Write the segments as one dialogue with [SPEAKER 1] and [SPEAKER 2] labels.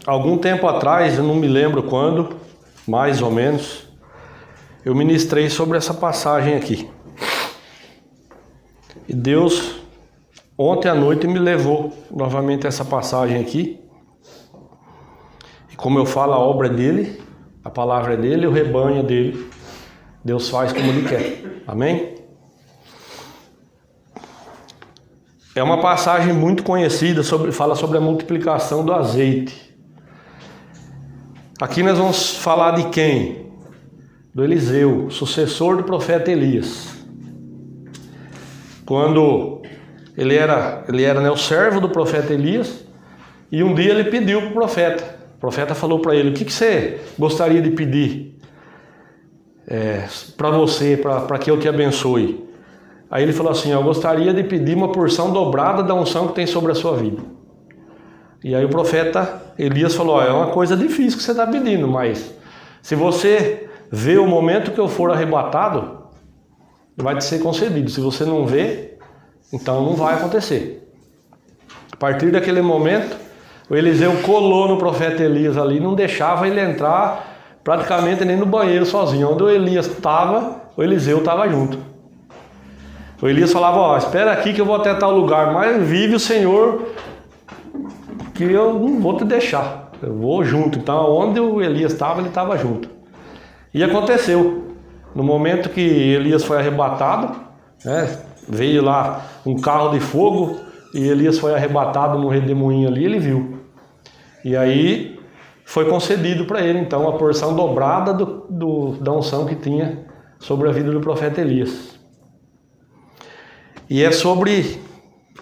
[SPEAKER 1] Algum tempo atrás, eu não me lembro quando, mais ou menos, eu ministrei sobre essa passagem aqui. E Deus, ontem à noite, me levou novamente a essa passagem aqui. E como eu falo, a obra é dele, a palavra é dele, o rebanho é dele. Deus faz como ele quer. Amém? É uma passagem muito conhecida, fala sobre a multiplicação do azeite. Aqui nós vamos falar de quem? Do Eliseu, sucessor do profeta Elias. Quando ele era o servo do profeta Elias, e um dia ele pediu para o profeta. O profeta falou para ele: o que você gostaria de pedir para você, para que eu te abençoe? Aí ele falou assim: eu gostaria de pedir uma porção dobrada da unção que tem sobre a sua vida. E aí o profeta Elias falou: é uma coisa difícil que você está pedindo, mas se você vê o momento que eu for arrebatado, vai te ser concedido. Se você não vê, então não vai acontecer. A partir daquele momento, o Eliseu colou no profeta Elias ali, não deixava ele entrar praticamente nem no banheiro sozinho. Onde o Elias estava, o Eliseu estava junto. O Elias falava: espera aqui que eu vou até tal lugar, mas vive o Senhor que eu não vou te deixar, eu vou junto. Então onde o Elias estava, ele estava junto. E aconteceu, no momento que Elias foi arrebatado, veio lá um carro de fogo e Elias foi arrebatado no redemoinho ali, ele viu. E aí foi concedido para ele então a porção dobrada da unção que tinha sobre a vida do profeta Elias. E é sobre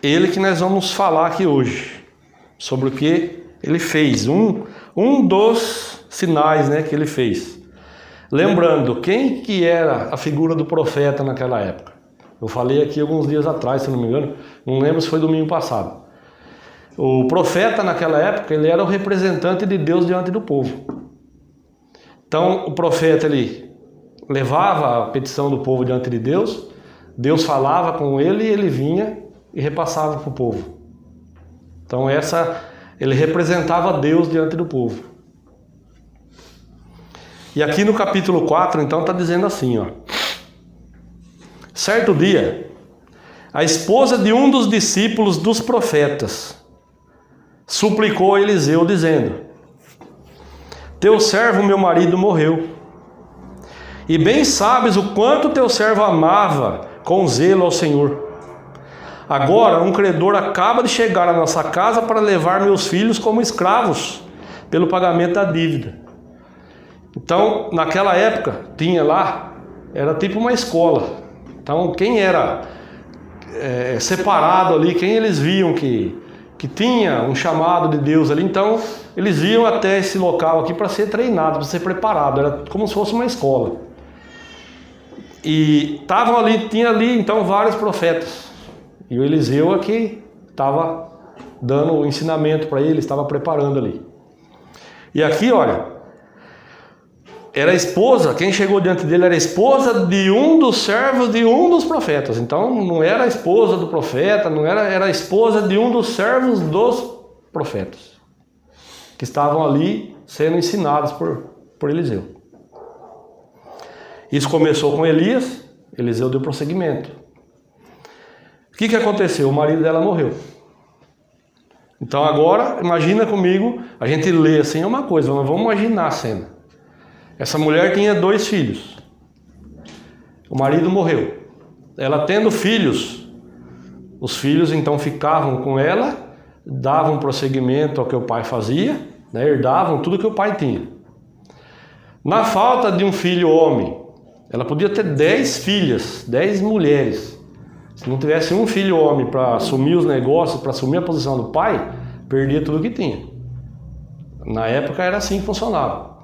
[SPEAKER 1] ele que nós vamos falar aqui hoje, sobre o que ele fez, um dos sinais que ele fez. Lembrando, quem que era a figura do profeta naquela época? Eu falei aqui alguns dias atrás, se não me engano, não lembro se foi domingo passado. O profeta naquela época, ele era o representante de Deus diante do povo. Então o profeta, ele levava a petição do povo diante de Deus, Deus falava com ele e ele vinha e repassava para o povo. Então ele representava Deus diante do povo. E aqui no capítulo 4, então, está dizendo assim, certo dia, a esposa de um dos discípulos dos profetas suplicou a Eliseu, dizendo: teu servo, meu marido, morreu. E bem sabes o quanto teu servo amava com zelo ao Senhor. Agora um credor acaba de chegar à nossa casa para levar meus filhos como escravos pelo pagamento da dívida. Então, naquela época, tinha lá, era tipo uma escola. Então, quem era separado ali, quem eles viam que tinha um chamado de Deus ali, então eles iam até esse local aqui para ser treinado, para ser preparado. Era como se fosse uma escola. E tinha ali então vários profetas. E o Eliseu aqui estava dando o ensinamento para ele, estava preparando ali. E aqui, olha, era a esposa, quem chegou diante dele era a esposa de um dos servos de um dos profetas. Então não era a esposa do profeta, era a esposa de um dos servos dos profetas, que estavam ali sendo ensinados por Eliseu. Isso começou com Elias, Eliseu deu prosseguimento. O que aconteceu? O marido dela morreu. Então agora, imagina comigo, a gente lê assim, é uma coisa, mas vamos imaginar a cena. Essa mulher tinha 2 filhos. O marido morreu. Ela tendo filhos, os filhos então ficavam com ela, davam prosseguimento ao que o pai fazia, herdavam tudo que o pai tinha. Na falta de um filho homem, ela podia ter 10 filhas, 10 mulheres. Se não tivesse um filho homem para assumir os negócios, para assumir a posição do pai, perdia tudo que tinha. Na época era assim que funcionava.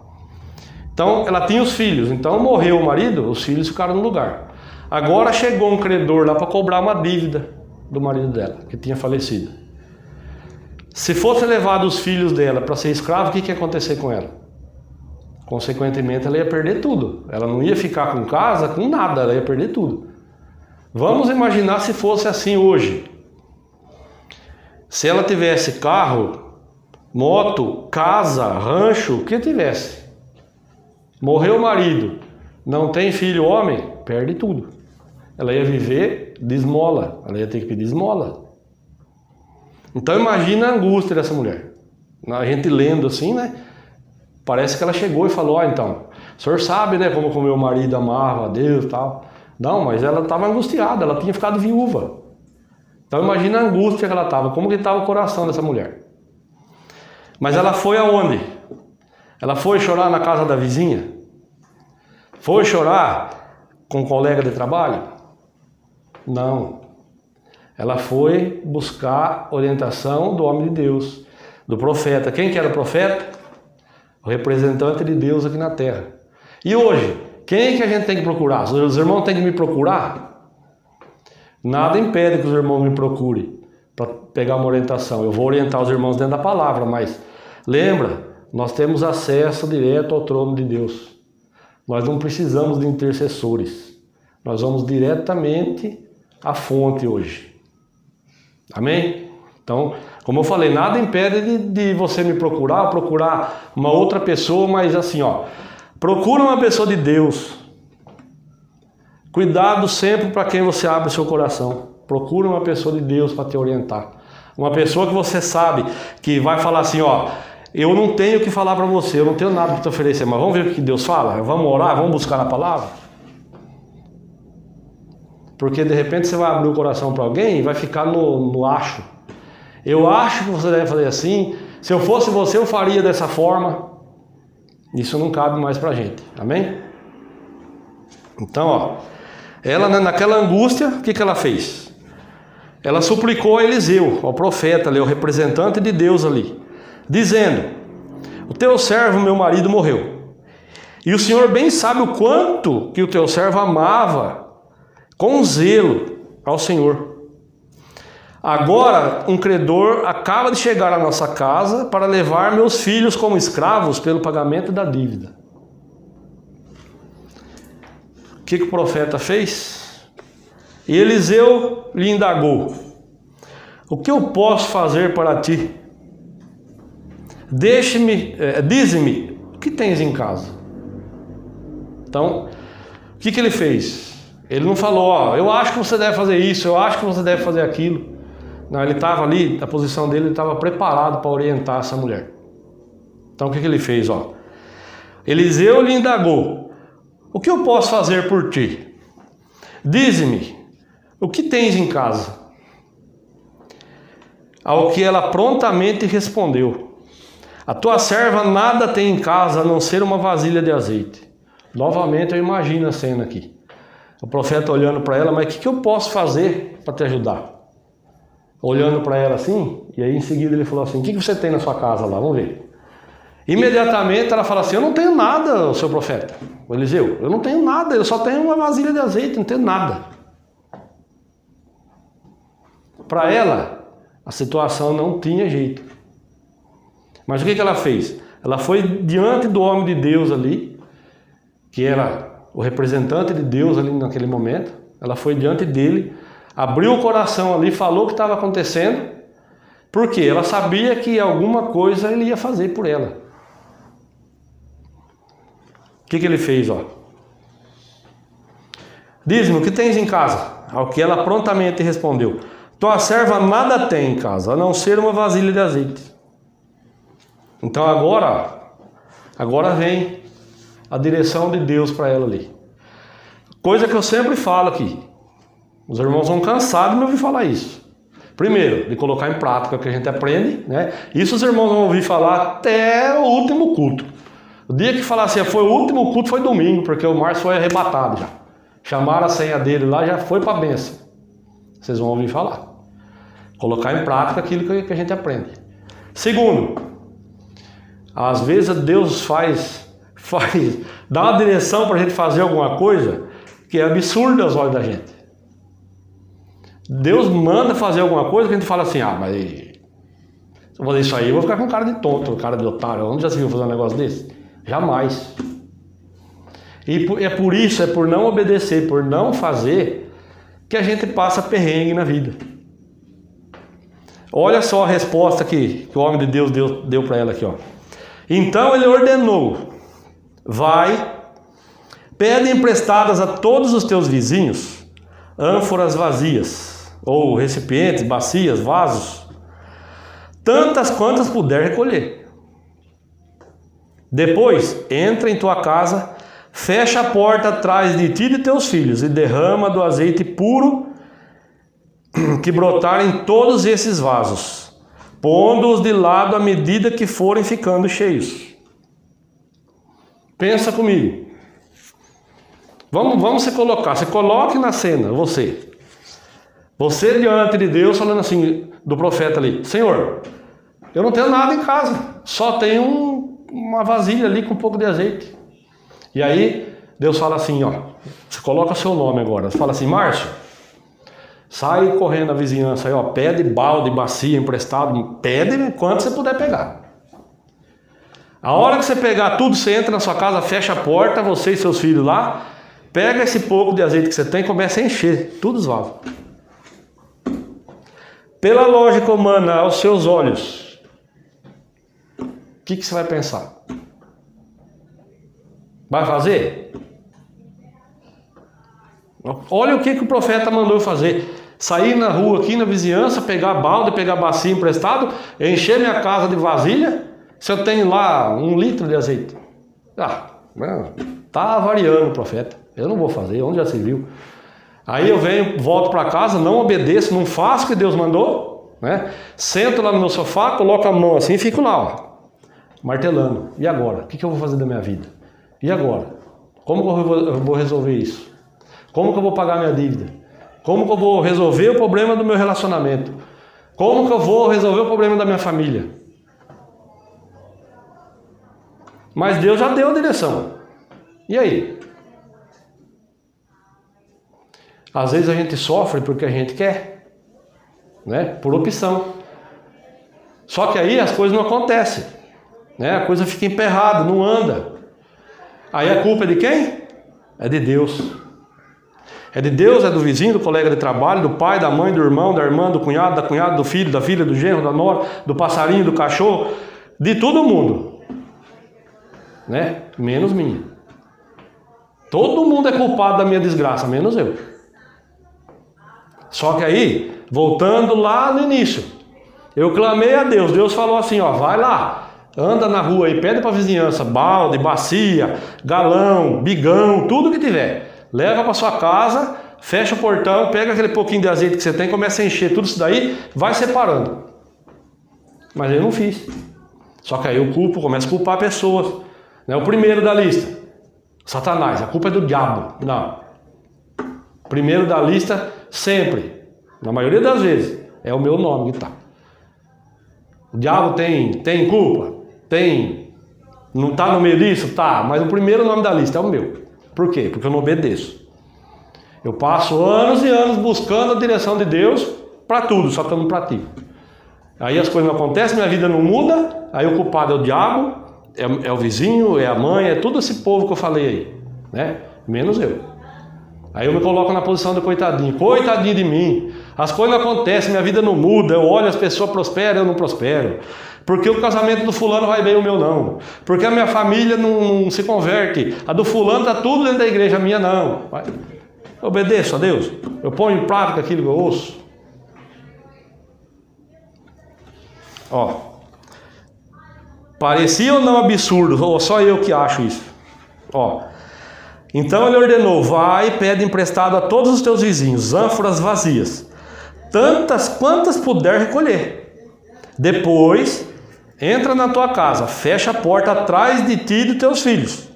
[SPEAKER 1] Então ela tinha os filhos, então morreu o marido, os filhos ficaram no lugar. Agora chegou um credor lá para cobrar uma dívida do marido dela, que tinha falecido. Se fosse levado os filhos dela para ser escravo, o que ia acontecer com ela? Consequentemente, ela ia perder tudo. Ela não ia ficar com casa, com nada, ela ia perder tudo. Vamos imaginar se fosse assim hoje. Se ela tivesse carro, moto, casa, rancho, o que tivesse. Morreu o marido, não tem filho homem, perde tudo. Ela ia viver de esmola, ela ia ter que pedir esmola. Então imagina a angústia dessa mulher. A gente lendo assim, né? Parece que ela chegou e falou, então, o senhor sabe, né, como o meu marido amava a Deus e tal. Não, mas ela estava angustiada, ela tinha ficado viúva. Então imagina a angústia que ela estava, como que estava o coração dessa mulher. Mas ela foi aonde? Ela foi chorar na casa da vizinha? Foi chorar com um colega de trabalho? Não. Ela foi buscar orientação do homem de Deus, do profeta. Quem que era o profeta? O representante de Deus aqui na terra. E hoje, quem que a gente tem que procurar? Os irmãos têm que me procurar? Nada impede que os irmãos me procurem para pegar uma orientação. Eu vou orientar os irmãos dentro da palavra, mas lembra, nós temos acesso direto ao trono de Deus. Nós não precisamos de intercessores. Nós vamos diretamente à fonte hoje. Amém? Então, como eu falei, nada impede de você me procurar uma outra pessoa, mas assim, ó, procura uma pessoa de Deus. Cuidado sempre para quem você abre seu coração. Procura uma pessoa de Deus para te orientar. Uma pessoa que você sabe que vai falar assim, ó, eu não tenho o que falar para você, eu não tenho nada para te oferecer, mas vamos ver o que Deus fala? Vamos orar, vamos buscar na palavra? Porque de repente você vai abrir o coração para alguém e vai ficar no acho. Eu acho que você deve fazer assim. Se eu fosse você, eu faria dessa forma. Isso não cabe mais pra gente. Amém? Então, ó, ela naquela angústia, o que ela fez? Ela suplicou a Eliseu, ao profeta ali, ao representante de Deus ali, dizendo: o teu servo, meu marido, morreu. E o Senhor bem sabe o quanto que o teu servo amava com zelo ao Senhor. Agora um credor acaba de chegar à nossa casa para levar meus filhos como escravos pelo pagamento da dívida. O que o profeta fez? E Eliseu lhe indagou: o que eu posso fazer para ti? Dize-me, o que tens em casa? Então, o que ele fez? Ele não falou, ó, eu acho que você deve fazer isso, eu acho que você deve fazer aquilo. Não, ele estava ali, a posição dele, ele estava preparado para orientar essa mulher. Então o que ele fez? Ó? Eliseu lhe indagou: o que eu posso fazer por ti? Dize-me, o que tens em casa? Ao que ela prontamente respondeu: a tua serva nada tem em casa a não ser uma vasilha de azeite. Novamente eu imagino a cena aqui. O profeta olhando para ela: mas o que eu posso fazer para te ajudar? Olhando para ela assim, e aí em seguida ele falou assim: o que você tem na sua casa lá? Vamos ver. Imediatamente ela fala assim: eu não tenho nada, seu profeta, o Eliseu, eu não tenho nada, eu só tenho uma vasilha de azeite, não tenho nada. Para ela, a situação não tinha jeito. Mas o que ela fez? Ela foi diante do homem de Deus ali, que era o representante de Deus ali naquele momento. Ela foi diante dele, abriu o coração ali, falou o que estava acontecendo, porque ela sabia que alguma coisa ele ia fazer por ela. O que ele fez? Ó? Diz-me, o que tens em casa? Ao que ela prontamente respondeu: tua serva nada tem em casa, a não ser uma vasilha de azeite. Então agora vem a direção de Deus para ela ali. Coisa que eu sempre falo aqui. Os irmãos vão cansados de me ouvir falar isso. Primeiro, de colocar em prática o que a gente aprende, né? Isso os irmãos vão ouvir falar até o último culto. O dia que falar assim, foi o último culto, foi domingo, porque o Márcio foi arrebatado já. Chamaram a senha dele lá, já foi para a bênção. Vocês vão ouvir falar. Colocar em prática aquilo que a gente aprende. Segundo, às vezes Deus dá uma direção para a gente fazer alguma coisa que é absurda aos olhos da gente. Deus manda fazer alguma coisa que a gente fala assim: ah, mas se eu fazer isso aí, eu vou ficar com cara de tonto, cara de otário. Onde já se viu fazer um negócio desse? Jamais. E é por isso, é por não obedecer, por não fazer, que a gente passa perrengue na vida. Olha só a resposta que o homem de Deus deu para ela aqui, ó. Então ele ordenou: vai, pede emprestadas a todos os teus vizinhos ânforas vazias, ou recipientes, bacias, vasos, tantas quantas puder recolher. Depois, entra em tua casa, fecha a porta atrás de ti e de teus filhos, e derrama do azeite puro que brotar em todos esses vasos, pondo-os de lado à medida que forem ficando cheios. Pensa comigo. Vamos se colocar. Se coloque na cena, você. Você diante de Deus, falando assim, do profeta ali: Senhor, eu não tenho nada em casa, só tenho uma vasilha ali com um pouco de azeite. E aí, Deus fala assim, ó, você coloca seu nome agora, você fala assim: Márcio, sai correndo na vizinhança aí, ó, pede balde, bacia, emprestado, pede quanto você puder pegar. A hora que você pegar tudo, você entra na sua casa, fecha a porta, você e seus filhos lá, pega esse pouco de azeite que você tem e começa a encher, tudo os vasos. Pela lógica humana, aos seus olhos, o que você vai pensar? Vai fazer? Olha o que o profeta mandou fazer. Sair na rua aqui na vizinhança, pegar balde, pegar bacia emprestado, encher minha casa de vasilha, se eu tenho lá 1 litro de azeite. Tá variando o profeta. Eu não vou fazer, onde já se viu? Aí eu venho, volto para casa, não obedeço, não faço o que Deus mandou, né? Sento lá no meu sofá, coloco a mão assim e fico lá, ó, martelando. E agora? O que eu vou fazer da minha vida? E agora? Como que eu vou resolver isso? Como que eu vou pagar minha dívida? Como que eu vou resolver o problema do meu relacionamento? Como que eu vou resolver o problema da minha família? Mas Deus já deu a direção. E aí? Às vezes a gente sofre porque a gente quer, né? Por opção. Só que aí as coisas não acontecem, né? A coisa fica emperrada, não anda. Aí a culpa é de quem? É de Deus. É de Deus, é do vizinho, do colega de trabalho, do pai, da mãe, do irmão, da irmã, do cunhado, da cunhada, do filho, da filha, do genro, da nora, do passarinho, do cachorro, de todo mundo, né? Menos minha. Todo mundo é culpado da minha desgraça, menos eu. Só que aí, voltando lá no início, eu clamei a Deus, Deus falou assim, ó, vai lá, anda na rua aí, pede para a vizinhança, balde, bacia, galão, bigão, tudo que tiver. Leva para sua casa, fecha o portão, pega aquele pouquinho de azeite que você tem, começa a encher tudo isso daí, vai separando. Mas eu não fiz. Só que aí eu começo a culpar pessoas. Não é o primeiro da lista, Satanás, a culpa é do diabo. Não. Primeiro da lista, sempre, na maioria das vezes, é o meu nome que está. O diabo tem culpa? Tem. Não está no meio disso? Tá, mas o primeiro nome da lista é o meu. Por quê? Porque eu não obedeço. Eu passo anos e anos buscando a direção de Deus para tudo, só estando para ti. Aí as coisas não acontecem, minha vida não muda, aí o culpado é o diabo, é o vizinho, é a mãe, é todo esse povo que eu falei aí, né? Menos eu. Aí eu me coloco na posição do coitadinho. Coitadinho de mim. As coisas não acontecem, minha vida não muda, eu olho, as pessoas prosperam, eu não prospero. Porque o casamento do fulano vai bem, o meu não. Porque a minha família não se converte. A do fulano está tudo dentro da igreja, a minha não. Eu obedeço a Deus. Eu ponho em prática aquilo que eu ouço. Ó. Parecia ou não absurdo? Ou só eu que acho isso? Ó. Então ele ordenou, vai e pede emprestado a todos os teus vizinhos, ânforas vazias, tantas quantas puder recolher. Depois, entra na tua casa, fecha a porta atrás de ti e dos teus filhos,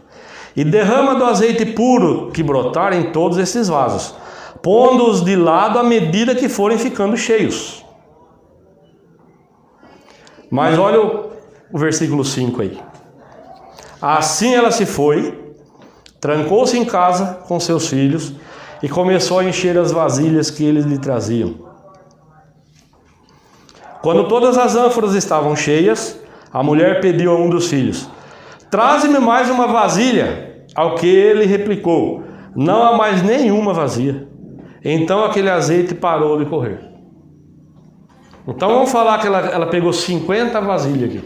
[SPEAKER 1] e derrama do azeite puro que brotar em todos esses vasos, pondo-os de lado à medida que forem ficando cheios. Mas olha o versículo 5 aí. Assim ela se foi, trancou-se em casa com seus filhos e começou a encher as vasilhas que eles lhe traziam. Quando todas as ânforas estavam cheias, a mulher pediu a um dos filhos: traze-me mais uma vasilha. Ao que ele replicou: não há mais nenhuma vazia. Então aquele azeite parou de correr. Então vamos falar que ela pegou 50 vasilhas aqui.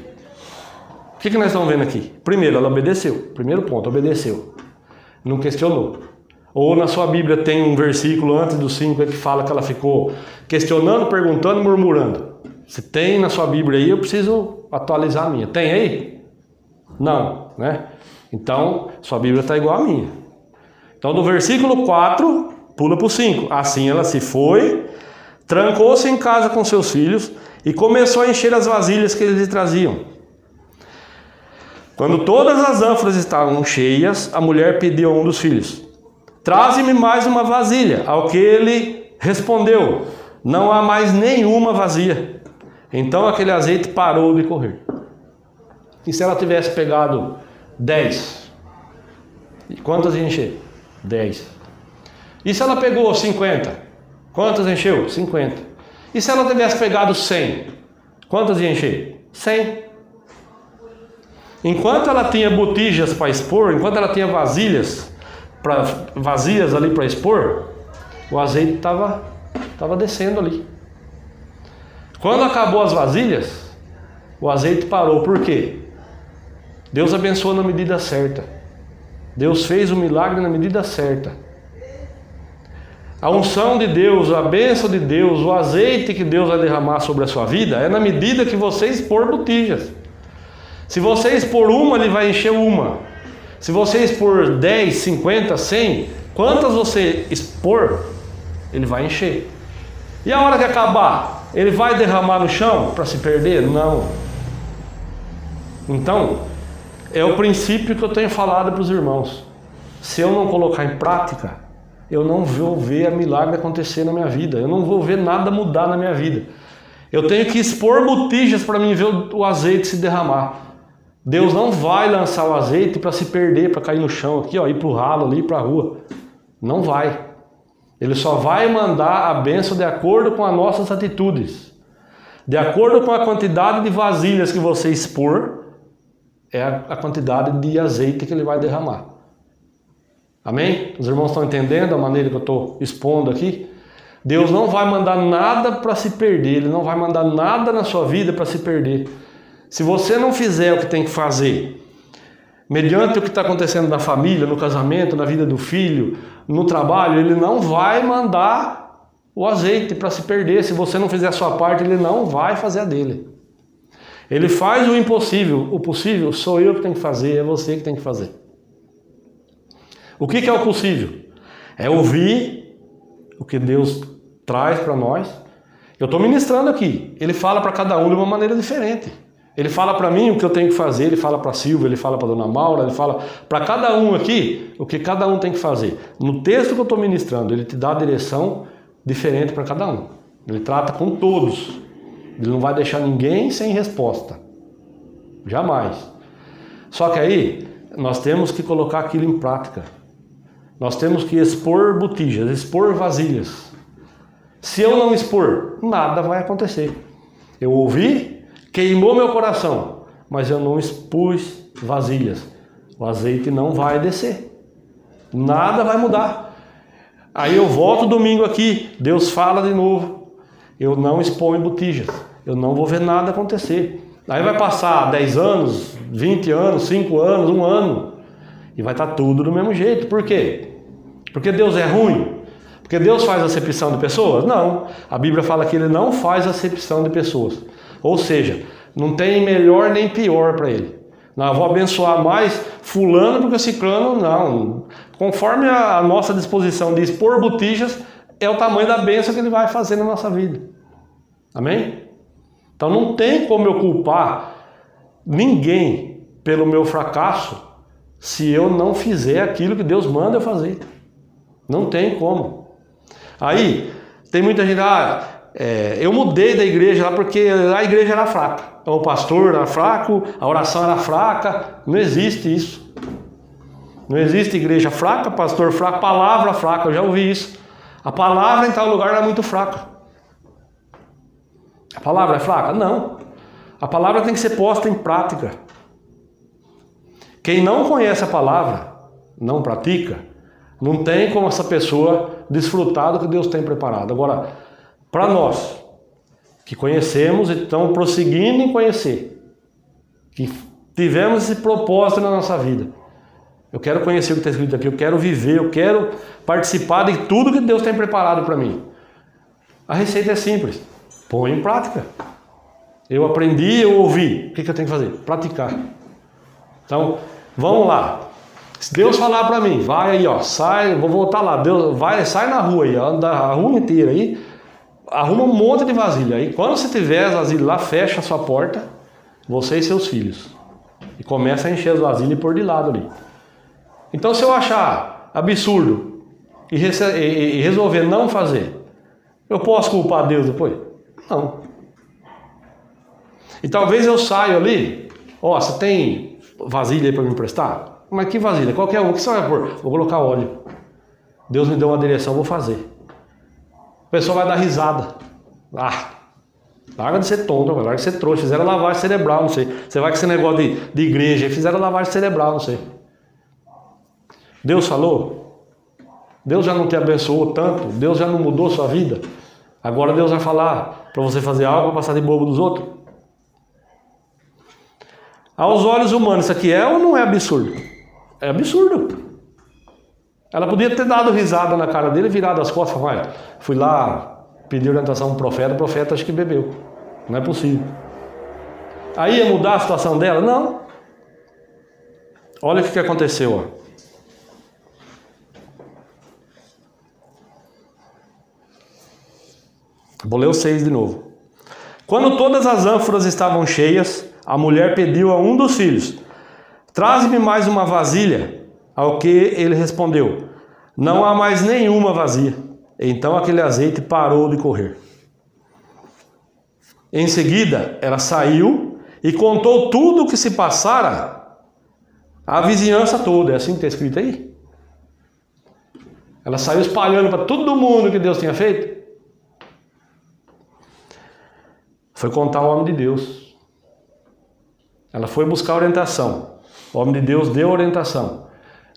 [SPEAKER 1] O que nós estamos vendo aqui? Primeiro, ela obedeceu. Primeiro ponto, obedeceu. Não questionou. Ou na sua Bíblia tem um versículo antes do 5 que fala que ela ficou questionando, perguntando, murmurando. Se tem na sua Bíblia aí, eu preciso atualizar a minha. Tem aí? Não, né? Então, sua Bíblia está igual a minha. Então, do versículo 4, pula para o 5. Assim ela se foi, trancou-se em casa com seus filhos e começou a encher as vasilhas que eles lhe traziam. Quando todas as ânforas estavam cheias, a mulher pediu a um dos filhos: traze-me mais uma vasilha. Ao que ele respondeu: não há mais nenhuma vazia. Então aquele azeite parou de correr. E se ela tivesse pegado 10? E quantas ia encher? 10. E se ela pegou 50? Quantas encheu? 50. E se ela tivesse pegado 100? Quantas ia encher? 100. Enquanto ela tinha botijas para expor, enquanto ela tinha vazias ali para expor, o azeite estava descendo ali. Quando acabou as vasilhas, o azeite parou. Por quê? Deus abençoou na medida certa. Deus fez o milagre na medida certa. A unção de Deus, a bênção de Deus, o azeite que Deus vai derramar sobre a sua vida é na medida que você expor botijas. Se você expor uma, ele vai encher uma. Se você expor 10, 50, 100, quantas você expor, ele vai encher. E a hora que acabar, ele vai derramar no chão para se perder? Não. Então, é o princípio que eu tenho falado para os irmãos. Se eu não colocar em prática, eu não vou ver a milagre acontecer na minha vida. Eu não vou ver nada mudar na minha vida. Eu tenho que expor botijas para mim ver o azeite se derramar. Deus não vai lançar o azeite para se perder, para cair no chão aqui, ó, ir para o ralo ali, para a rua. Não vai. Ele só vai mandar a bênção de acordo com as nossas atitudes. De acordo com a quantidade de vasilhas que você expor, é a quantidade de azeite que ele vai derramar. Amém? Os irmãos estão entendendo a maneira que eu estou expondo aqui? Deus não vai mandar nada para se perder. Ele não vai mandar nada na sua vida para se perder. Se você não fizer o que tem que fazer, mediante o que está acontecendo na família, no casamento, na vida do filho, no trabalho, ele não vai mandar o azeite para se perder. Se você não fizer a sua parte, ele não vai fazer a dele. Ele faz o impossível. O possível sou eu que tenho que fazer, é você que tem que fazer. O que é o possível? É ouvir o que Deus traz para nós. Eu estou ministrando aqui. Ele fala para cada um de uma maneira diferente. Ele fala para mim o que eu tenho que fazer, ele fala para a Silvia, ele fala para a Dona Maura, ele fala para cada um aqui o que cada um tem que fazer. No texto que eu estou ministrando, ele te dá a direção diferente para cada um. Ele trata com todos. Ele não vai deixar ninguém sem resposta. Jamais. Só que aí, nós temos que colocar aquilo em prática. Nós temos que expor botijas, expor vasilhas. Se eu não expor, nada vai acontecer. Eu ouvi, queimou meu coração, mas eu não expus vasilhas. O azeite não vai descer. Nada vai mudar. Aí eu volto domingo aqui, Deus fala de novo. Eu não exponho botijas. Eu não vou ver nada acontecer. Aí vai passar 10 anos, 20 anos, 5 anos, 1 ano. E vai estar tudo do mesmo jeito. Por quê? Porque Deus é ruim? Porque Deus faz acepção de pessoas? Não. A Bíblia fala que Ele não faz acepção de pessoas. Ou seja, não tem melhor nem pior para Ele. Não, eu vou abençoar mais fulano porque ciclano, não. Conforme a nossa disposição de expor botijas, é o tamanho da bênção que Ele vai fazer na nossa vida. Amém? Então não tem como eu culpar ninguém pelo meu fracasso se eu não fizer aquilo que Deus manda eu fazer. Não tem como. Aí, tem muita gente, eu mudei da igreja lá porque a igreja era fraca. O pastor era fraco, a oração era fraca. Não existe isso. Não existe igreja fraca, pastor fraco, palavra fraca. Eu já ouvi isso. A palavra em tal lugar era muito fraca. A palavra é fraca? Não. A palavra tem que ser posta em prática. Quem não conhece a palavra, não pratica, não tem como essa pessoa desfrutar do que Deus tem preparado. Agora, para nós, que conhecemos e estamos prosseguindo em conhecer, que tivemos esse propósito na nossa vida. Eu quero conhecer o que está escrito aqui, eu quero viver, eu quero participar de tudo que Deus tem preparado para mim. A receita é simples, põe em prática. Eu aprendi, eu ouvi, o que eu tenho que fazer? Praticar. Então, vamos lá. Se Deus falar para mim, vai aí, ó, sai, vou voltar lá, Deus, vai, sai na rua aí, anda a rua inteira aí, arruma um monte de vasilha aí. Quando você tiver as vasilhas lá, fecha a sua porta, você e seus filhos, e começa a encher as vasilhas e pôr de lado ali. Então, se eu achar absurdo e resolver não fazer, eu posso culpar Deus depois? Não. E talvez eu saia ali, ó, você tem vasilha aí para me emprestar? Mas que vasilha? Qualquer um, o que você vai pôr? Vou colocar óleo. Deus me deu uma direção, vou fazer. A pessoa vai dar risada. Ah, larga de ser tonto, larga de ser trouxa. Fizeram lavagem cerebral, não sei. Você vai com esse negócio de igreja, fizeram lavagem cerebral, não sei. Deus falou? Deus já não te abençoou tanto? Deus já não mudou sua vida? Agora Deus vai falar para você fazer algo, passar de bobo dos outros? Aos olhos humanos, isso aqui é ou não é absurdo? É absurdo. Ela podia ter dado risada na cara dele, virado as costas, vai, fui lá, pedi orientação para o profeta acho que bebeu. Não é possível. Aí ia mudar a situação dela? Não. Olha o que aconteceu, ó. Vou ler o 6 de novo. Quando todas as ânforas estavam cheias, a mulher pediu a um dos filhos, traze-me mais uma vasilha. Ao que ele respondeu, não há mais nenhuma vazia. Então aquele azeite parou de correr. Em seguida, ela saiu e contou tudo o que se passara à vizinhança toda. É assim que está escrito aí? Ela saiu espalhando para todo mundo o que Deus tinha feito. Foi contar ao homem de Deus. Ela foi buscar orientação. O homem de Deus deu orientação.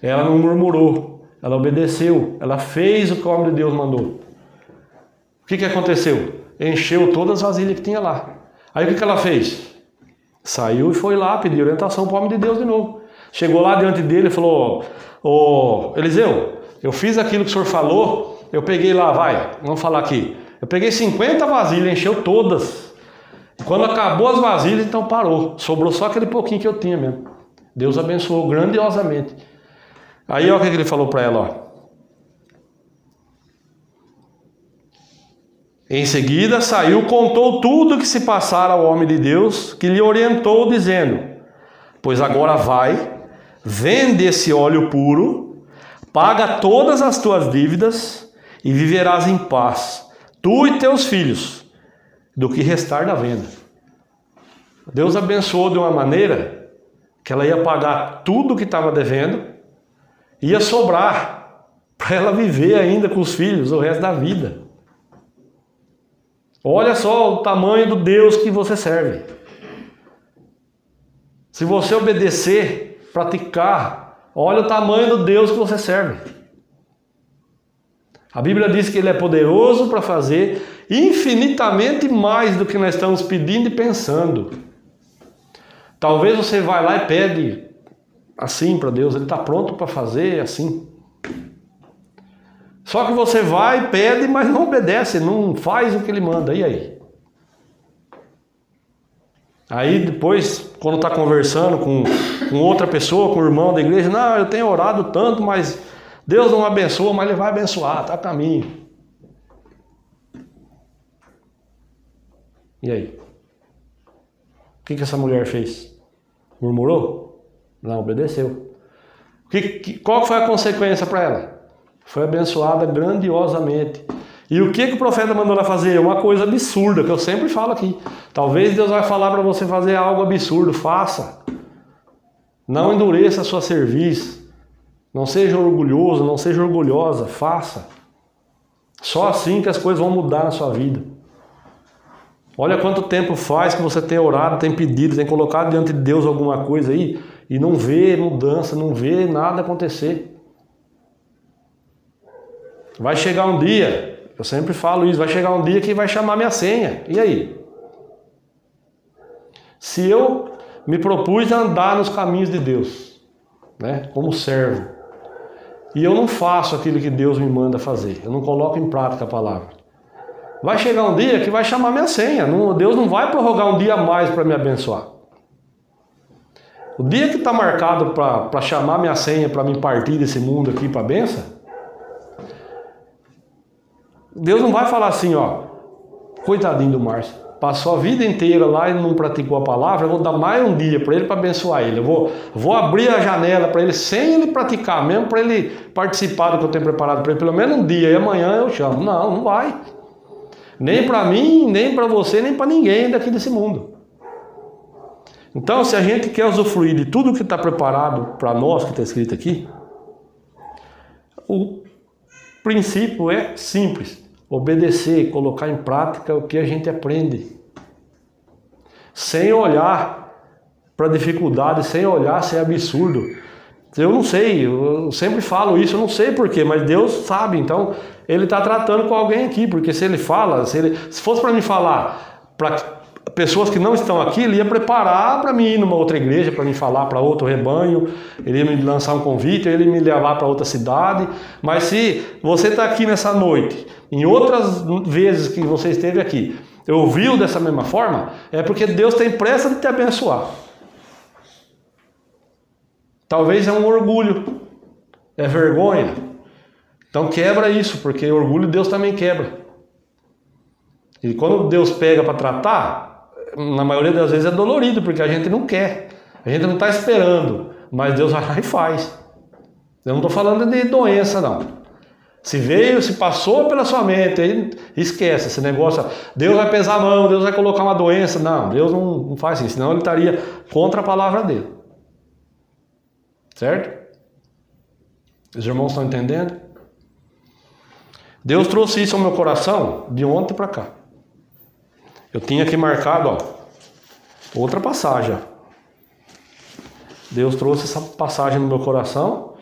[SPEAKER 1] Ela não murmurou. Ela obedeceu. Ela fez o que o homem de Deus mandou. O que aconteceu? Encheu todas as vasilhas que tinha lá. Aí o que ela fez? Saiu e foi lá pedir orientação para o homem de Deus de novo. Chegou lá diante dele e falou, ô Eliseu, eu fiz aquilo que o senhor falou, eu peguei lá, vai, vamos falar aqui. Eu peguei 50 vasilhas, encheu todas. Quando acabou as vasilhas, então parou. Sobrou só aquele pouquinho que eu tinha mesmo. Deus abençoou grandiosamente. Aí olha o que ele falou para ela, ó. Em seguida saiu, contou tudo o que se passara ao homem de Deus, que lhe orientou dizendo, pois agora vai, vende esse óleo puro, paga todas as tuas dívidas e viverás em paz, tu e teus filhos, do que restar da venda. Deus abençoou de uma maneira que ela ia pagar tudo que estava devendo, ia sobrar para ela viver ainda com os filhos o resto da vida. Olha só o tamanho do Deus que você serve. Se você obedecer, praticar, olha o tamanho do Deus que você serve. A Bíblia diz que Ele é poderoso para fazer infinitamente mais do que nós estamos pedindo e pensando. Talvez você vai lá e pede assim para Deus, Ele está pronto para fazer assim. Só que você vai, pede, mas não obedece, não faz o que Ele manda. E aí? Aí depois, quando está conversando com outra pessoa, com o irmão da igreja, não, eu tenho orado tanto, mas Deus não abençoa, mas Ele vai abençoar, está a caminho. E aí? O que essa mulher fez? Murmurou? Não, obedeceu. Qual foi a consequência para ela? Foi abençoada grandiosamente. E o que o profeta mandou ela fazer? Uma coisa absurda, que eu sempre falo aqui. Talvez Deus vai falar para você fazer algo absurdo, faça. Não endureça a sua cerviz. Não seja orgulhoso, não seja orgulhosa, faça. Só assim que as coisas vão mudar na sua vida. Olha quanto tempo faz que você tem orado, tem pedido, tem colocado diante de Deus alguma coisa aí e não vê mudança, não vê nada acontecer. Vai chegar um dia, eu sempre falo isso, vai chegar um dia que vai chamar minha senha. E aí? Se eu me propus a andar nos caminhos de Deus, né, como servo, e eu não faço aquilo que Deus me manda fazer, eu não coloco em prática a palavra, vai chegar um dia que vai chamar minha senha. Deus não vai prorrogar um dia a mais para me abençoar. O dia que está marcado para chamar minha senha, para me partir desse mundo aqui para a benção, Deus não vai falar assim, ó, coitadinho do Márcio, passou a vida inteira lá e não praticou a palavra, eu vou dar mais um dia para ele para abençoar ele. Eu vou abrir a janela para ele sem ele praticar, mesmo para ele participar do que eu tenho preparado para ele, pelo menos um dia, e amanhã eu chamo. Não, não vai. Nem para mim, nem para você, nem para ninguém daqui desse mundo. Então, se a gente quer usufruir de tudo que está preparado para nós, que está escrito aqui, o princípio é simples: obedecer, colocar em prática o que a gente aprende, sem olhar para a dificuldade, sem olhar se é absurdo. Eu não sei, eu sempre falo isso, eu não sei porquê, mas Deus sabe. Então Ele está tratando com alguém aqui, porque se Ele fala, se fosse para me falar para pessoas que não estão aqui, Ele ia preparar para mim ir numa outra igreja, para me falar para outro rebanho, Ele ia me lançar um convite, Ele ia me levar para outra cidade. Mas se você está aqui nessa noite, em outras vezes que você esteve aqui, ouviu dessa mesma forma, é porque Deus tem pressa de te abençoar. Talvez é um orgulho, é vergonha. Então quebra isso, porque orgulho Deus também quebra. E quando Deus pega para tratar, na maioria das vezes é dolorido, porque a gente não quer, a gente não está esperando, mas Deus vai lá e faz. Eu não estou falando de doença, não. Se veio, se passou pela sua mente, aí esquece esse negócio. Deus vai pesar a mão, Deus vai colocar uma doença. Não, Deus não faz isso, senão Ele estaria contra a palavra dele. Certo? Os irmãos estão entendendo? Deus trouxe isso ao meu coração de ontem para cá. Eu tinha aqui marcado, ó, outra passagem. Deus trouxe essa passagem no meu coração.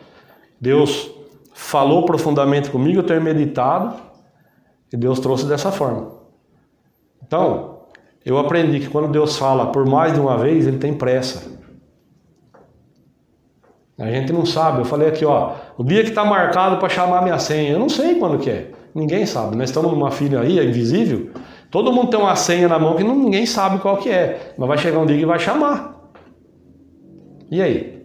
[SPEAKER 1] Deus falou profundamente comigo, eu tenho meditado, e Deus trouxe dessa forma. Então, eu aprendi que quando Deus fala por mais de uma vez, Ele tem pressa. A gente não sabe. Eu falei aqui, ó, o dia que está marcado para chamar minha senha, eu não sei quando que é. Ninguém sabe. Nós estamos numa filha aí, é invisível. Todo mundo tem uma senha na mão que ninguém sabe qual que é. Mas vai chegar um dia que vai chamar. E aí?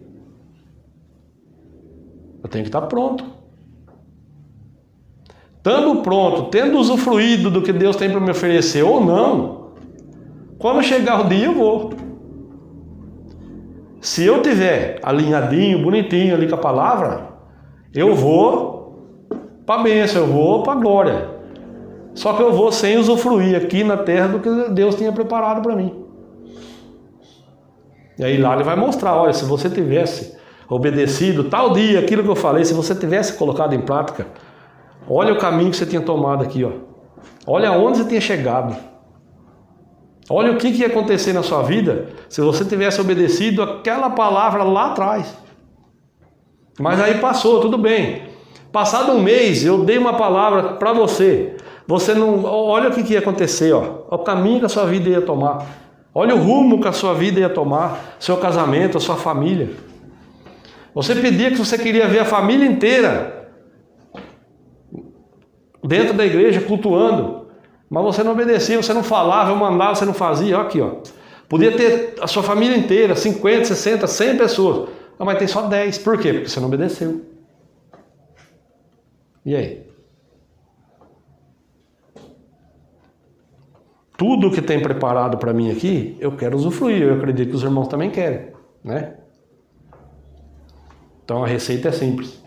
[SPEAKER 1] Eu tenho que estar pronto. Estando pronto, tendo usufruído do que Deus tem para me oferecer ou não, quando chegar o dia eu vou. Se eu tiver alinhadinho, bonitinho ali com a palavra, eu vou para a bênção, eu vou para a glória. Só que eu vou sem usufruir aqui na terra do que Deus tinha preparado para mim. E aí lá Ele vai mostrar, olha, se você tivesse obedecido tal dia, aquilo que eu falei, se você tivesse colocado em prática, olha o caminho que você tinha tomado aqui, ó. Olha aonde você tinha chegado. Olha o que ia acontecer na sua vida se você tivesse obedecido aquela palavra lá atrás. Mas aí passou, tudo bem. Passado um mês, eu dei uma palavra para você. Você não... Olha o que ia acontecer, ó. O caminho que a sua vida ia tomar. Olha o rumo que a sua vida ia tomar. Seu casamento, a sua família. Você pedia que você queria ver a família inteira dentro da igreja, cultuando. Mas você não obedecia, você não falava, eu mandava, você não fazia. Olha aqui, ó. Podia ter a sua família inteira, 50, 60, 100 pessoas. Ah, mas tem só 10. Por quê? Porque você não obedeceu. E aí? Tudo que tem preparado para mim aqui, eu quero usufruir. Eu acredito que os irmãos também querem, né? Então a receita é simples.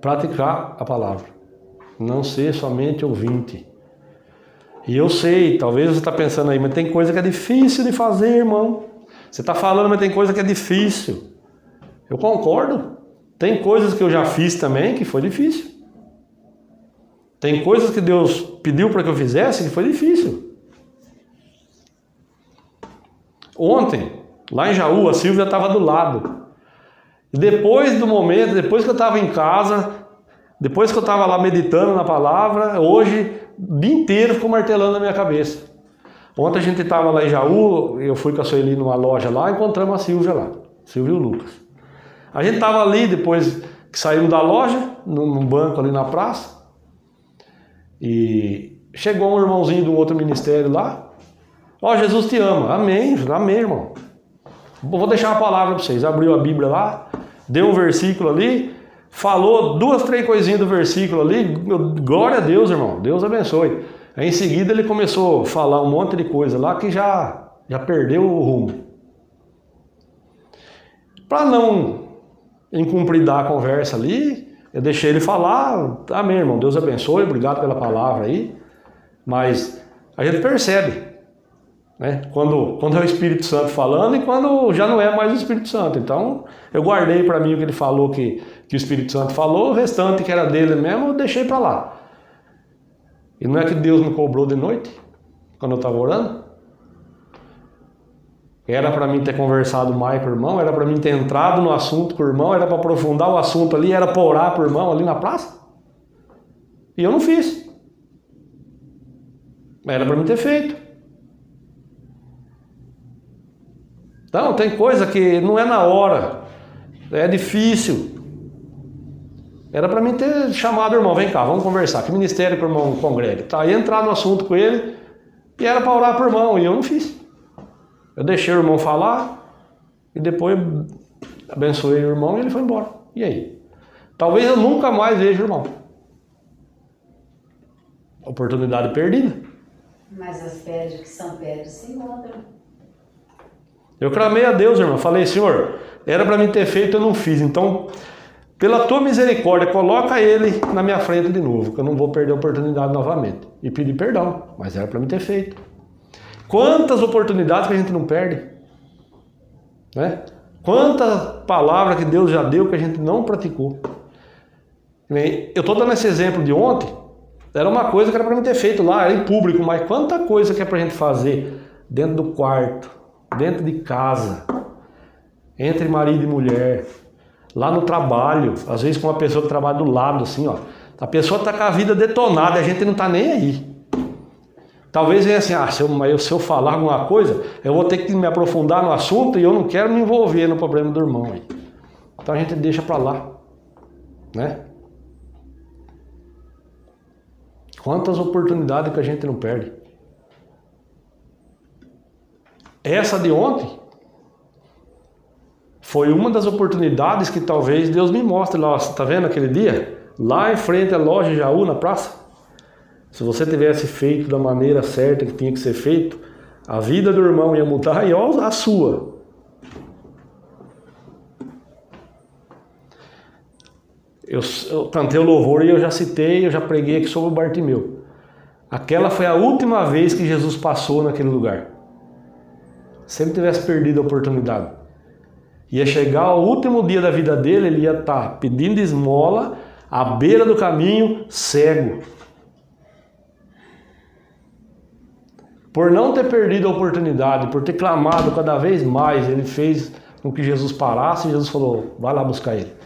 [SPEAKER 1] Praticar a palavra. Não ser somente ouvinte. E eu sei, talvez você está pensando aí, mas tem coisa que é difícil de fazer, irmão. Você está falando, mas tem coisa que é difícil. Eu concordo. Tem coisas que eu já fiz também que foi difícil. Tem coisas que Deus pediu para que eu fizesse que foi difícil. Ontem, lá em Jaú, a Silvia estava do lado. E depois do momento, depois que eu estava em casa, depois que eu estava lá meditando na palavra, hoje, o dia inteiro ficou martelando na minha cabeça. Ontem a gente estava lá em Jaú, eu fui com a Sueli numa loja lá, encontramos a Silvia lá, Silvia e o Lucas. A gente estava ali, depois que saímos da loja, num banco ali na praça, e chegou um irmãozinho de um outro ministério lá. Ó, Jesus te ama. Amém, amém, irmão. Vou deixar uma palavra para vocês. Abriu a Bíblia lá, deu um versículo ali, falou 2, 3 coisinhas do versículo ali. Glória a Deus, irmão. Deus abençoe. Aí em seguida ele começou a falar um monte de coisa lá que já perdeu o rumo. Para não incumpridar a conversa ali, eu deixei ele falar. Amém, irmão. Deus abençoe. Obrigado pela palavra aí. Mas a gente percebe, né? Quando é o Espírito Santo falando e quando já não é mais o Espírito Santo. Então, eu guardei para mim o que ele falou, que o Espírito Santo falou, o restante que era dele mesmo, eu deixei para lá. E não é que Deus me cobrou de noite, quando eu estava orando? Era para mim ter conversado mais com o irmão, era para mim ter entrado no assunto com o irmão, era para aprofundar o assunto ali, era para orar para o irmão ali na praça. E eu não fiz. Era para mim ter feito. Então, tem coisa que não é na hora, é difícil. Era para mim ter chamado o irmão, vem cá, vamos conversar, que ministério que o irmão congrega. Tá, ia entrar no assunto com ele, e era para orar para o irmão, e eu não fiz. Eu deixei o irmão falar, e depois abençoei o irmão e ele foi embora. E aí? Talvez eu nunca mais veja o irmão. Oportunidade perdida.
[SPEAKER 2] Mas as pedras que são pedras se encontram.
[SPEAKER 1] Eu clamei a Deus, irmão. Falei, Senhor, era para mim ter feito, eu não fiz. Então, pela tua misericórdia, coloca ele na minha frente de novo, que eu não vou perder a oportunidade novamente. E pedir perdão, mas era para mim ter feito. Quantas oportunidades que a gente não perde, né? Quanta palavra que Deus já deu que a gente não praticou. Eu estou dando esse exemplo de ontem. Era uma coisa que era para mim ter feito lá, era em público, mas quanta coisa que é para a gente fazer dentro do quarto, dentro de casa, entre marido e mulher, lá no trabalho, às vezes com uma pessoa que trabalha do lado, assim, ó. A pessoa está com a vida detonada, a gente não está nem aí. Talvez venha assim, se eu falar alguma coisa, eu vou ter que me aprofundar no assunto e eu não quero me envolver no problema do irmão aí. Então a gente deixa para lá, né? Quantas oportunidades que a gente não perde. Essa de ontem foi uma das oportunidades que talvez Deus me mostre lá. Você tá vendo aquele dia? Lá em frente à loja Jaú, na praça. Se você tivesse feito da maneira certa que tinha que ser feito, a vida do irmão ia mudar e ó, a sua. Eu cantei o louvor e eu já citei, eu já preguei aqui sobre o Bartimeu. Aquela foi a última vez que Jesus passou naquele lugar. Se ele tivesse perdido a oportunidade, ia chegar ao último dia da vida dele, ele ia estar pedindo esmola à beira do caminho, cego. Por não ter perdido a oportunidade, por ter clamado cada vez mais, ele fez com que Jesus parasse e Jesus falou, vai lá buscar ele.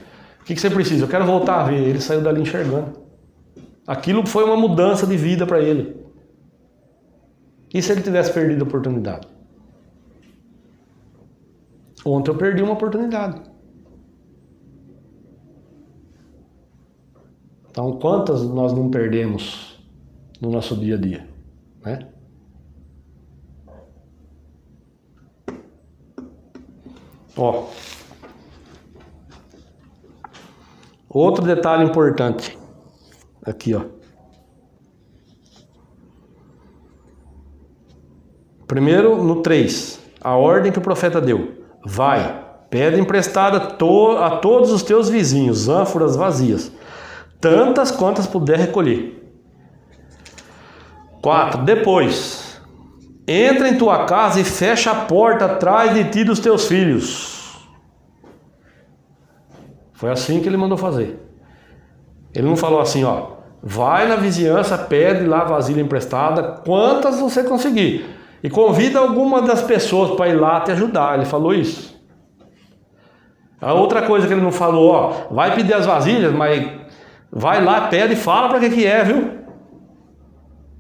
[SPEAKER 1] O que você precisa? Eu quero voltar a ver. Ele saiu dali enxergando. Aquilo foi uma mudança de vida para ele. E se ele tivesse perdido a oportunidade? Ontem eu perdi uma oportunidade. Então, quantas nós não perdemos no nosso dia a dia, né? Ó. Outro detalhe importante. Aqui, ó. Primeiro, no 3. A ordem que o profeta deu. Vai, pede emprestada a todos os teus vizinhos, ânforas vazias, tantas quantas puder recolher. 4. Depois, entra em tua casa e fecha a porta atrás de ti dos teus filhos. Foi assim que ele mandou fazer. Ele não falou assim, ó, vai na vizinhança, pede lá vasilha emprestada, quantas você conseguir. E convida alguma das pessoas para ir lá te ajudar. Ele falou isso. A outra coisa que ele não falou, ó, vai pedir as vasilhas, mas vai lá, pede e fala para que é, viu?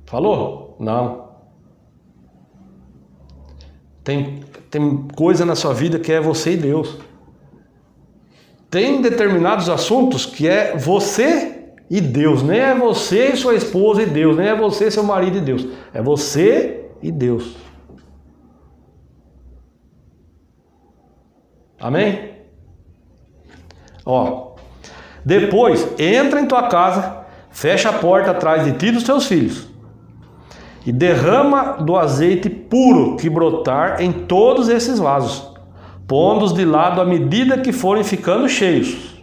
[SPEAKER 1] Falou? Não. Tem coisa na sua vida que é você e Deus. Tem determinados assuntos que é você e Deus. Nem é você e sua esposa e Deus. Nem é você e seu marido e Deus. É você e Deus. Amém? Ó. Depois, entra em tua casa, fecha a porta atrás de ti e dos teus filhos. E derrama do azeite puro que brotar em todos esses vasos, pondo-os de lado à medida que forem ficando cheios.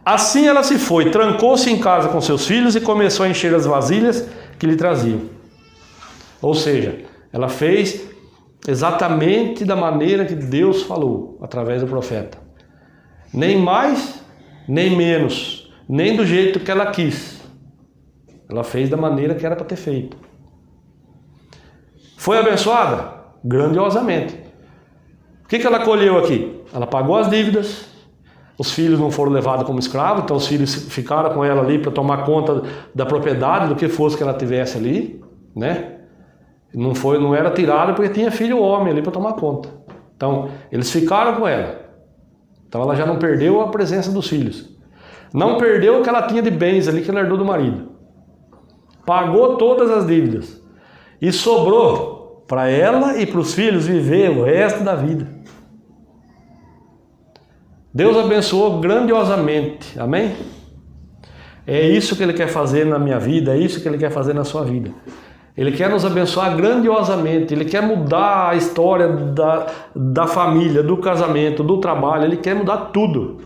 [SPEAKER 1] Assim ela se foi, trancou-se em casa com seus filhos e começou a encher as vasilhas que lhe traziam. Ou seja, ela fez exatamente da maneira que Deus falou, através do profeta. Nem mais, nem menos, nem do jeito que ela quis. Ela fez da maneira que era para ter feito. Foi abençoada? Grandiosamente. O que ela colheu aqui? Ela pagou as dívidas, os filhos não foram levados como escravos, então os filhos ficaram com ela ali para tomar conta da propriedade, do que fosse que ela tivesse ali, né? Não era tirado porque tinha filho homem ali para tomar conta. Então, eles ficaram com ela. Então ela já não perdeu a presença dos filhos. Não perdeu o que ela tinha de bens ali que ela herdou do marido. Pagou todas as dívidas. E sobrou para ela e para os filhos viver o resto da vida. Deus abençoou grandiosamente. Amém? É isso que Ele quer fazer na minha vida, é isso que Ele quer fazer na sua vida. Ele quer nos abençoar grandiosamente, Ele quer mudar a história da família, do casamento, do trabalho, Ele quer mudar tudo.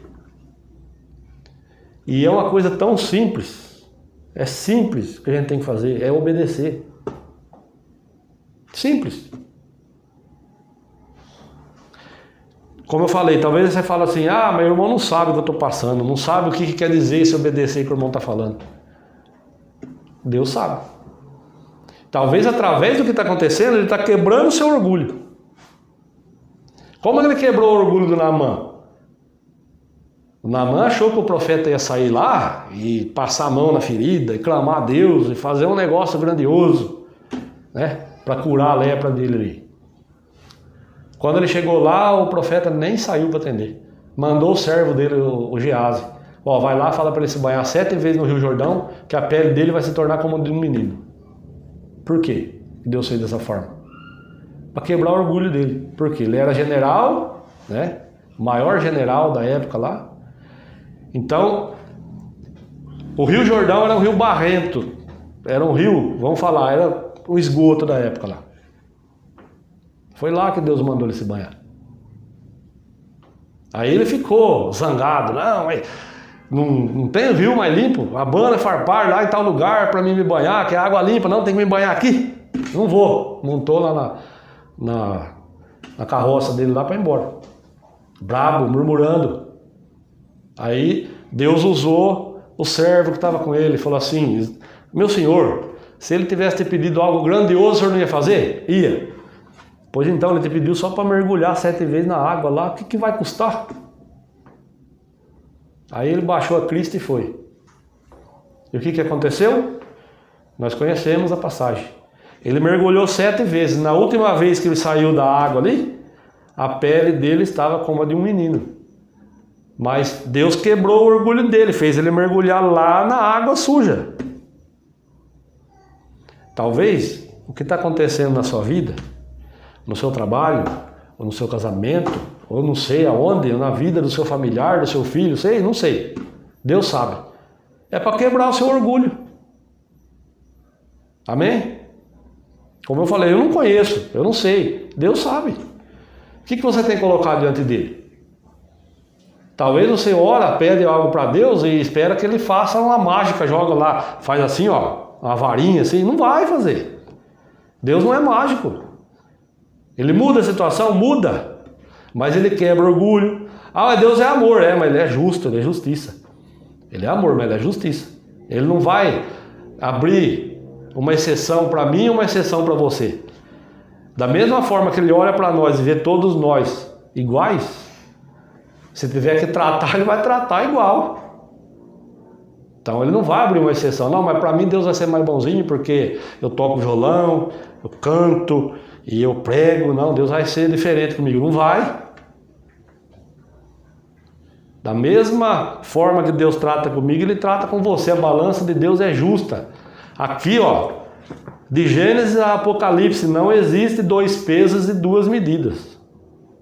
[SPEAKER 1] E é uma coisa tão simples, é simples que a gente tem que fazer, é obedecer. Simples. Como eu falei, talvez você fale assim, mas o irmão não sabe o que eu estou passando, não sabe o que quer dizer esse obedecer que o irmão está falando. Deus sabe. Talvez através do que está acontecendo, ele está quebrando o seu orgulho. Como ele quebrou o orgulho do Naamã? O Naamã achou que o profeta ia sair lá e passar a mão na ferida, e clamar a Deus, e fazer um negócio grandioso, né? Para curar a lepra dele ali. Quando ele chegou lá, o profeta nem saiu para atender. Mandou o servo dele, o Geazi. Vai lá, fala para ele se banhar 7 vezes no Rio Jordão, que a pele dele vai se tornar como a de um menino. Por quê Deus fez dessa forma? Para quebrar o orgulho dele. Porque ele era general, né? Maior general da época lá. Então, o Rio Jordão era um rio barrento. Era um rio, vamos falar, era o esgoto da época lá. Foi lá que Deus mandou ele se banhar. Aí ele ficou zangado. Não tem rio mais limpo? Abana, Farpar, lá em tal lugar para mim me banhar, que é água limpa. Não, tem que me banhar aqui. Não vou. Montou lá na carroça dele lá para ir embora. Brabo, murmurando. Aí Deus usou o servo que estava com ele. Falou assim, meu senhor, se ele tivesse te pedido algo grandioso, o senhor não ia fazer? Ia. Pois então, ele te pediu só para mergulhar 7 vezes na água lá. O que vai custar? Aí ele baixou a crista e foi. E o que aconteceu? Nós conhecemos a passagem. Ele mergulhou 7 vezes. Na última vez que ele saiu da água ali, a pele dele estava como a de um menino. Mas Deus quebrou o orgulho dele, fez ele mergulhar lá na água suja. Talvez o que está acontecendo na sua vida, no seu trabalho, ou no seu casamento, ou não sei aonde, ou na vida do seu familiar, do seu filho, não sei. Deus sabe. É para quebrar o seu orgulho. Amém? Como eu falei, eu não conheço, eu não sei. Deus sabe. O que você tem colocado diante dele? Talvez você ora, pede algo para Deus e espera que ele faça uma mágica, joga lá, faz assim, uma varinha assim. Não vai fazer. Deus não é mágico. Ele muda a situação? Muda. Mas ele quebra o orgulho. Deus é amor, mas ele é justo, ele é justiça. Ele é amor, mas ele é justiça. Ele não vai abrir uma exceção para mim e uma exceção para você. Da mesma forma que ele olha para nós e vê todos nós iguais, se tiver que tratar, ele vai tratar igual. Então ele não vai abrir uma exceção. Não, mas para mim Deus vai ser mais bonzinho porque eu toco violão, eu canto, e eu prego, não, Deus vai ser diferente comigo. Não vai. Da mesma forma que Deus trata comigo, Ele trata com você. A balança de Deus é justa. Aqui, ó, de Gênesis a Apocalipse, não existe 2 pesos e 2 medidas.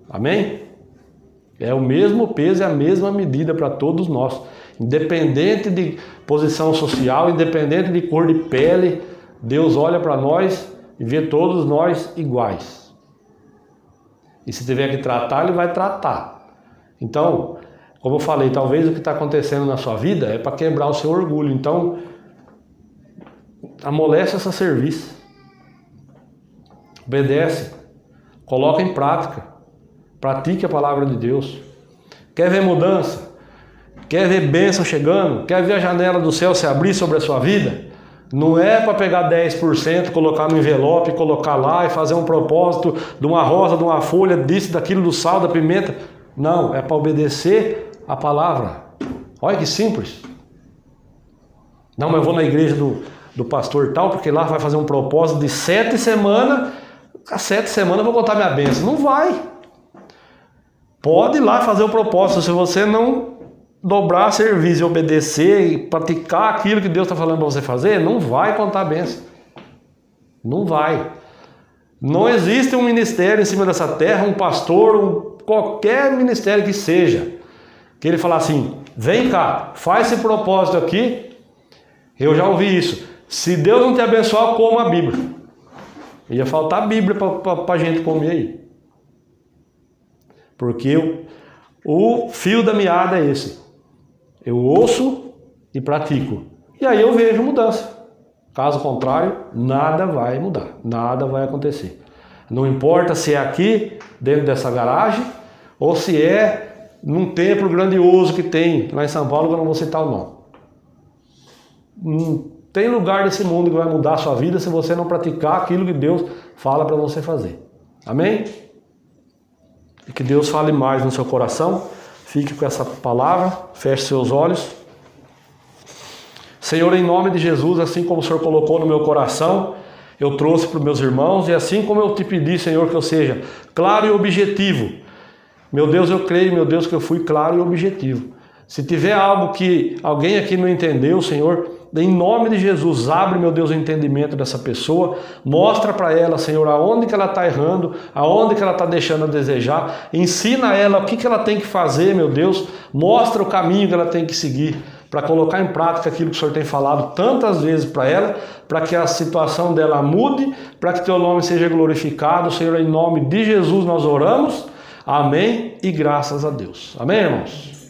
[SPEAKER 1] Amém? É o mesmo peso e a mesma medida para todos nós. Independente de posição social, independente de cor de pele, Deus olha para nós e vê todos nós iguais. E se tiver que tratar, Ele vai tratar. Então, como eu falei, talvez o que está acontecendo na sua vida é para quebrar o seu orgulho. Então, amolece essa serviço. Obedece. Coloca em prática. Pratique a palavra de Deus. Quer ver mudança? Quer ver bênção chegando? Quer ver a janela do céu se abrir sobre a sua vida? Não é para pegar 10%, colocar no envelope, colocar lá e fazer um propósito de uma rosa, de uma folha, disso, daquilo, do sal, da pimenta. Não, é para obedecer a palavra. Olha que simples. Não, mas eu vou na igreja do pastor tal, porque lá vai fazer um propósito de 7 semanas. Às 7 semanas eu vou contar minha bênção. Não vai. Pode ir lá fazer o propósito. Se você não dobrar serviço e obedecer e praticar aquilo que Deus está falando para você fazer, não vai contar a bênção. Não vai. Não existe um ministério em cima dessa terra, um pastor, qualquer ministério que seja, que ele falar assim, vem cá, faz esse propósito aqui. Eu já ouvi isso. Se Deus não te abençoar, coma a Bíblia. Ia faltar a Bíblia para a gente comer aí. Porque o fio da meada é esse. Eu ouço e pratico. E aí eu vejo mudança. Caso contrário, nada vai mudar. Nada vai acontecer. Não importa se é aqui, dentro dessa garagem, ou se é num templo grandioso que tem lá em São Paulo, que eu não vou citar o nome. Não tem lugar nesse mundo que vai mudar a sua vida se você não praticar aquilo que Deus fala para você fazer. Amém? E que Deus fale mais no seu coração. Fique com essa palavra, feche seus olhos. Senhor, em nome de Jesus, assim como o Senhor colocou no meu coração, eu trouxe para os meus irmãos, e assim como eu te pedi, Senhor, que eu seja claro e objetivo. Meu Deus, eu creio, meu Deus, que eu fui claro e objetivo. Se tiver algo que alguém aqui não entendeu, Senhor, em nome de Jesus, abre, meu Deus, o entendimento dessa pessoa, mostra para ela, Senhor, aonde que ela está errando, aonde que ela está deixando a desejar, ensina ela o que ela tem que fazer, meu Deus, mostra o caminho que ela tem que seguir, para colocar em prática aquilo que o Senhor tem falado tantas vezes para ela, para que a situação dela mude, para que teu nome seja glorificado, Senhor, em nome de Jesus nós oramos, amém e graças a Deus. Amém, irmãos?